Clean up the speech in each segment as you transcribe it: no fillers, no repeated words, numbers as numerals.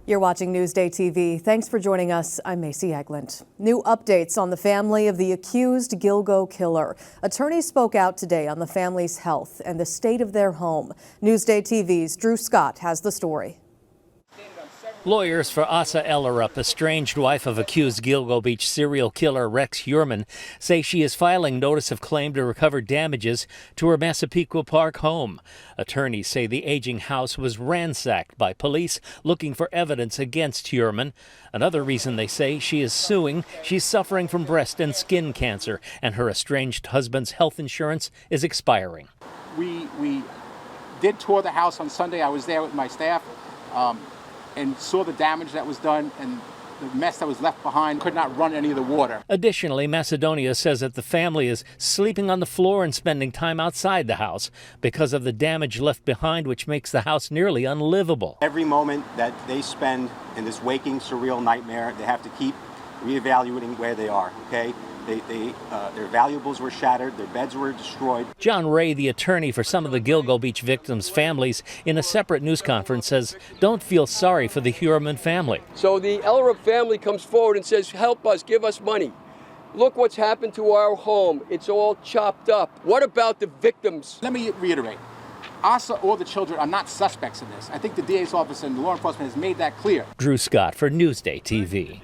You're watching Newsday TV. Thanks for joining us. I'm Macy Eglund. New updates on the family of the accused Gilgo killer. Attorneys spoke out today on the family's health and the state of their home. Newsday TV's Drew Scott has the story. Lawyers for Asa Ellerup, estranged wife of accused Gilgo Beach serial killer Rex Heuermann, say she is filing notice of claim to recover damages to her Massapequa Park home. Attorneys say the aging house was ransacked by police looking for evidence against Heuermann. Another reason they say she is suing, she's suffering from breast and skin cancer, and her estranged husband's health insurance is expiring. We did tour the house on Sunday. I was there with my staff. And saw the damage that was done and the mess that was left behind. Could not run any of the water. Additionally, Macedonia says that the family is sleeping on the floor and spending time outside the house because of the damage left behind, which makes the house nearly unlivable. Every moment that they spend in this waking, surreal nightmare, they have to keep reevaluating where they are, okay? Their valuables were shattered, their beds were destroyed. John Ray, the attorney for some of the Gilgo Beach victims' families, in a separate news conference says, don't feel sorry for the Heuermann family. So the Ellerup family comes forward and says, help us, give us money. Look what's happened to our home. It's all chopped up. What about the victims? Let me reiterate. Asa or the children are not suspects in this. I think the DA's office and the law enforcement has made that clear. Drew Scott for Newsday TV.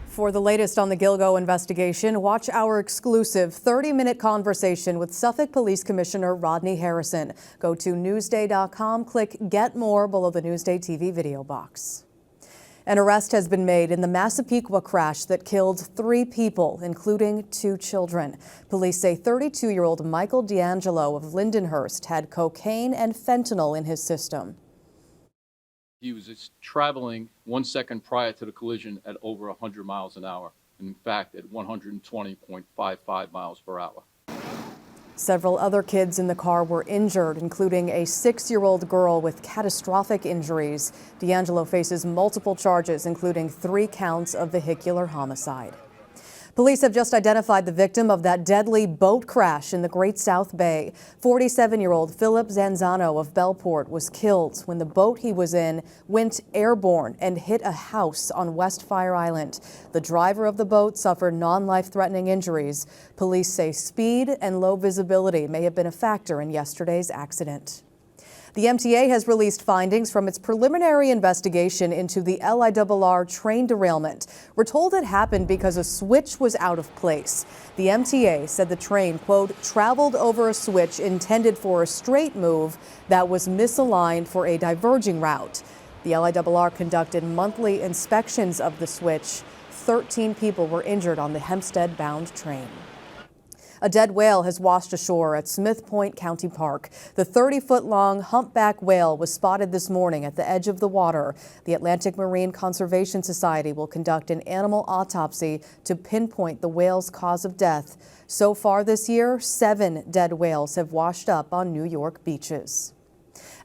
For the latest on the Gilgo investigation, watch our exclusive 30-minute conversation with Suffolk Police Commissioner Rodney Harrison. Go to Newsday.com, click Get More below the Newsday TV video box. An arrest has been made in the Massapequa crash that killed 3 people, including 2 children. Police say 32-year-old Michael D'Angelo of Lindenhurst had cocaine and fentanyl in his system. He was traveling 1 second prior to the collision at over 100 miles an hour, and in fact at 120.55 miles per hour. Several other kids in the car were injured, including a 6-year-old girl with catastrophic injuries. D'Angelo faces multiple charges, including 3 counts of vehicular homicide. Police have just identified the victim of that deadly boat crash in the Great South Bay. 47-year-old Philip Zanzano of Bellport was killed when the boat he was in went airborne and hit a house on West Fire Island. The driver of the boat suffered non-life-threatening injuries. Police say speed and low visibility may have been a factor in yesterday's accident. The MTA has released findings from its preliminary investigation into the LIRR train derailment. We're told it happened because a switch was out of place. The MTA said the train, quote, traveled over a switch intended for a straight move that was misaligned for a diverging route. The LIRR conducted monthly inspections of the switch. 13 people were injured on the Hempstead-bound train. A dead whale has washed ashore at Smith Point County Park. The 30-foot-long humpback whale was spotted this morning at the edge of the water. The Atlantic Marine Conservation Society will conduct an animal autopsy to pinpoint the whale's cause of death. So far this year, 7 dead whales have washed up on New York beaches.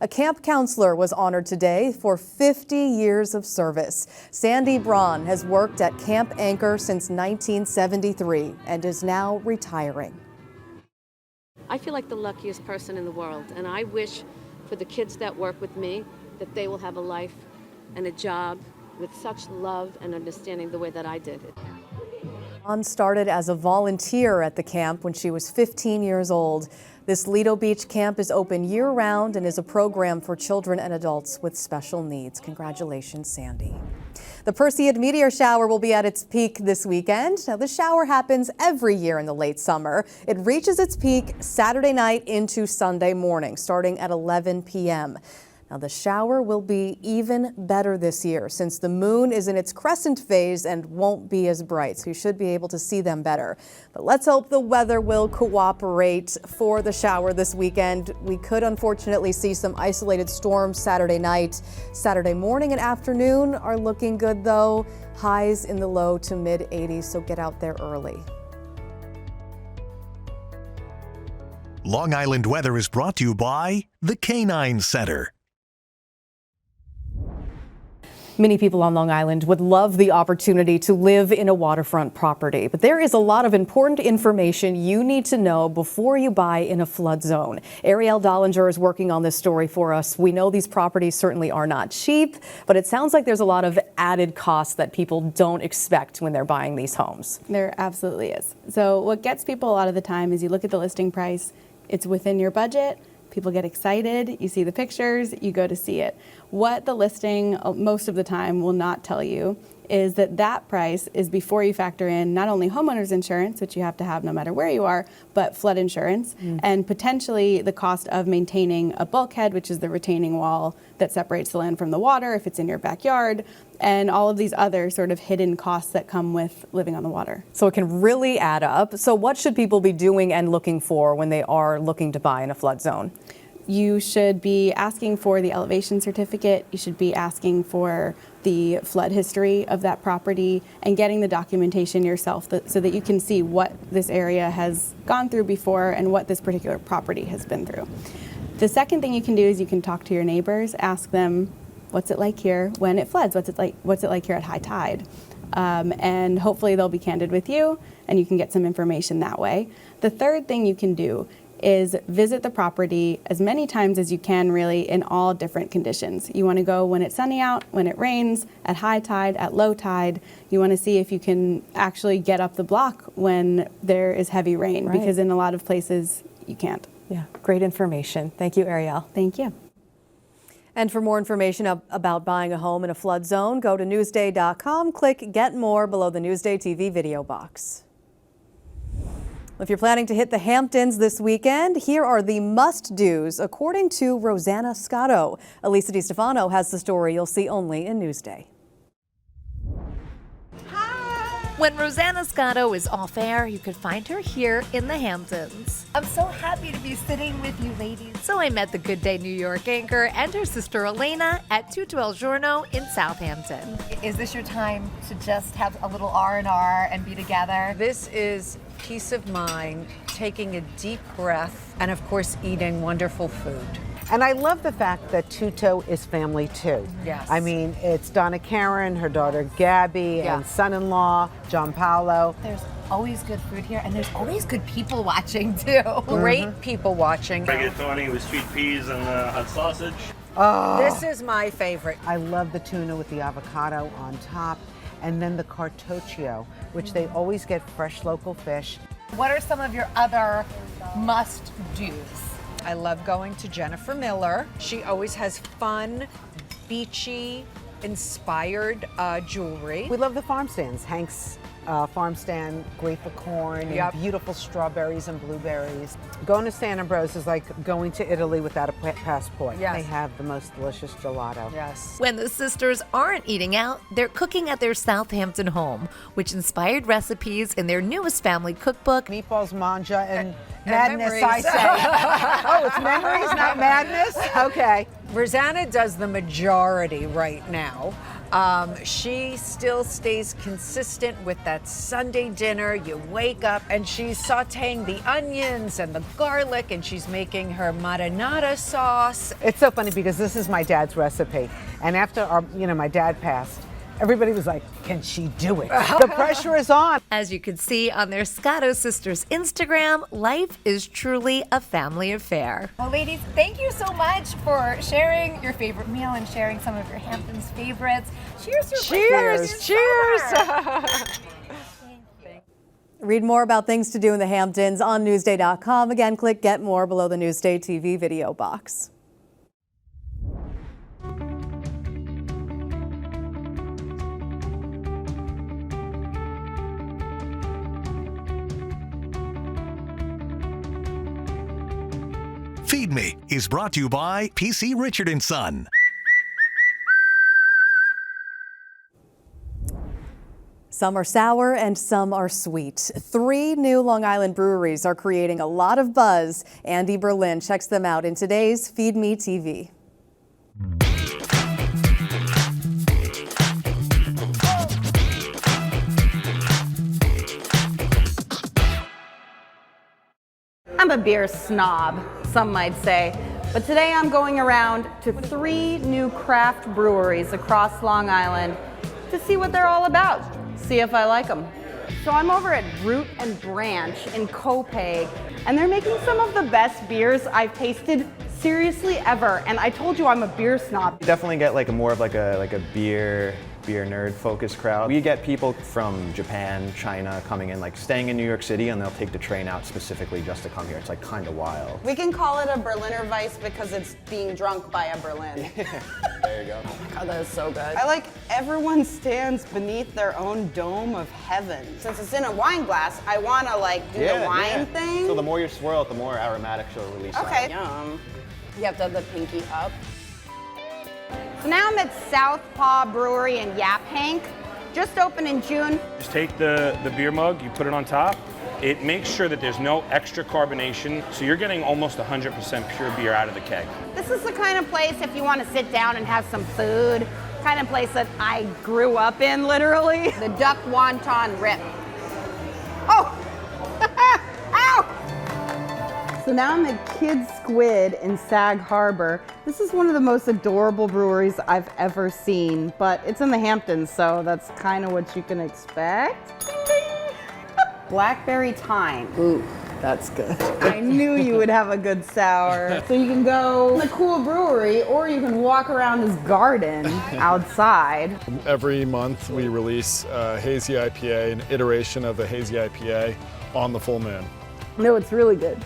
A camp counselor was honored today for 50 years of service. Sandy Braun has worked at Camp Anchor since 1973 and is now retiring. I feel like the luckiest person in the world, and I wish for the kids that work with me that they will have a life and a job with such love and understanding the way that I did it. Braun started as a volunteer at the camp when she was 15 years old. This Lido Beach camp is open year-round and is a program for children and adults with special needs. Congratulations, Sandy. The Perseid meteor shower will be at its peak this weekend. Now, the shower happens every year in the late summer. It reaches its peak Saturday night into Sunday morning, starting at 11 p.m. Now, the shower will be even better this year since the moon is in its crescent phase and won't be as bright, so you should be able to see them better. But let's hope the weather will cooperate for the shower this weekend. We could unfortunately see some isolated storms Saturday night. Saturday morning and afternoon are looking good, though. Highs in the low to mid 80s, so get out there early. Long Island weather is brought to you by the Canine Center. Many people on Long Island would love the opportunity to live in a waterfront property, but there is a lot of important information you need to know before you buy in a flood zone. Ariel Dollinger is working on this story for us. We know these properties certainly are not cheap, but it sounds like there's a lot of added costs that people don't expect when they're buying these homes. There absolutely is. So what gets people a lot of the time is you look at the listing price, it's within your budget. People get excited, you see the pictures, you go to see it. What the listing most of the time will not tell you is that that price is before you factor in not only homeowners insurance, which you have to have no matter where you are, but flood insurance, and potentially the cost of maintaining a bulkhead, which is the retaining wall that separates the land from the water if it's in your backyard, and all of these other sort of hidden costs that come with living on the water. So it can really add up. So what should people be doing and looking for when they are looking to buy in a flood zone? You should be asking for the elevation certificate. You should be asking for the flood history of that property and getting the documentation yourself so that you can see what this area has gone through before and what this particular property has been through. The second thing you can do is you can talk to your neighbors, ask them, what's it like here when it floods? What's it like here at high tide? And hopefully they'll be candid with you and you can get some information that way. The third thing you can do is visit the property as many times as you can, really, in all different conditions. You want to go when it's sunny out, when it rains, at high tide, at low tide. You want to see if you can actually get up the block when there is heavy rain, Right. because in a lot of places you can't. Yeah, great information. Thank you, Ariel. Thank you. And for more information about buying a home in a flood zone, go to Newsday.com, click Get More below the Newsday TV video box. If you're planning to hit the Hamptons this weekend, here are the must-dos according to Rosanna Scotto. Elisa DiStefano has the story you'll see only in Newsday. When Rosanna Scotto is off air, you could find her here in the Hamptons. I'm so happy to be sitting with you ladies. So I met the Good Day New York anchor and her sister Elena at Tutto El Giorno in Southampton. Is this your time to just have a little R&R and be together? This is peace of mind, taking a deep breath, and of course eating wonderful food. And I love the fact that Tutto is family too. Yes. I mean, it's Donna Karen, her daughter Gabby, and son-in-law John Paolo. There's always good food here, and there's always good people watching too. Great people watching. Rigatoni with sweet peas and hot sausage. Oh, this is my favorite. I love the tuna with the avocado on top, and then the cartoccio, which they always get fresh local fish. What are some of your other must-dos? I love going to Jennifer Miller. She always has fun, beachy, inspired jewelry. We love the farm stands. Hank's farm stand, great for corn, and beautiful strawberries and blueberries. Going to San Ambrose is like going to Italy without a passport. Yes. They have the most delicious gelato. Yes. When the sisters aren't eating out, they're cooking at their Southampton home, which inspired recipes in their newest family cookbook. Meatballs, manja, and madness, memories. I say. Oh, it's memories, not madness? Okay. Rosanna does the majority right now. She still stays consistent with that Sunday dinner. You wake up and she's sauteing the onions and the garlic, and she's making her marinara sauce. It's so funny because this is my dad's recipe. And after my dad passed, everybody was like, can she do it? The pressure is on. As you can see on their Scotto sisters Instagram, life is truly a family affair. Well, ladies, thank you so much for sharing your favorite meal and sharing some of your Hamptons favorites. Cheers! Cheers! Cheers! Read more about things to do in the Hamptons on Newsday.com. Again, click Get More below the Newsday TV video box. Feed Me is brought to you by PC Richard & Son. Some are sour and some are sweet. 3 new Long Island breweries are creating a lot of buzz. Andy Berlin checks them out in today's Feed Me TV. I'm a beer snob, some might say, But today I'm going around to 3 new craft breweries across Long Island to see what they're all about, see if I like them. So I'm over at Root and Branch in Copiague, and they're making some of the best beers I've tasted seriously ever. And I told you I'm a beer snob. You definitely get like more of like a beer nerd focused crowd. We get people from Japan, China coming in, like staying in New York City, and they'll take the train out specifically just to come here. It's like kind of wild. We can call it a Berliner Weiss because it's being drunk by a Berlin. There you go. Oh my God, that is so good. I like everyone stands beneath their own dome of heaven. Since it's in a wine glass, I want to like do the wine thing. So the more you swirl it, the more aromatics will release. Okay. Yum. You have to have the pinky up. So now I'm at Southpaw Brewery in Yaphank, just opened in June. Just take the beer mug, you put it on top. It makes sure that there's no extra carbonation, so you're getting almost 100% pure beer out of the keg. This is the kind of place if you want to sit down and have some food, kind of place that I grew up in, literally. The duck wonton rip. Oh! Ow! So now I'm at Kid Squid in Sag Harbor. This is one of the most adorable breweries I've ever seen, but it's in the Hamptons, so that's kind of what you can expect. Ding, ding. Blackberry Thyme. Ooh, that's good. I knew you would have a good sour. So you can go in a cool brewery, or you can walk around this garden outside. Every month we release a Hazy IPA, an iteration of the Hazy IPA on the full moon. No, it's really good.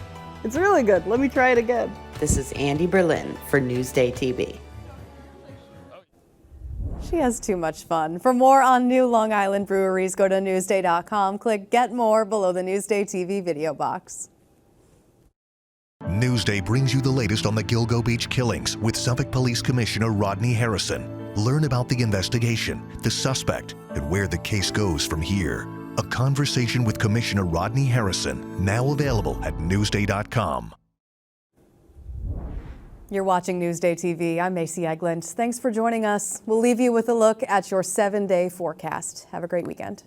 It's really good. Let me try it again. This is Andy Berlin for NewsdayTV. She has too much fun. For more on new Long Island breweries, go to Newsday.com. Click Get More below the Newsday TV video box. Newsday brings you the latest on the Gilgo Beach killings with Suffolk Police Commissioner Rodney Harrison. Learn about the investigation, the suspect, and where the case goes from here. A conversation with Commissioner Rodney Harrison, now available at Newsday.com. You're watching Newsday TV. I'm Macy Eglint. Thanks for joining us. We'll leave you with a look at your 7-day forecast. Have a great weekend.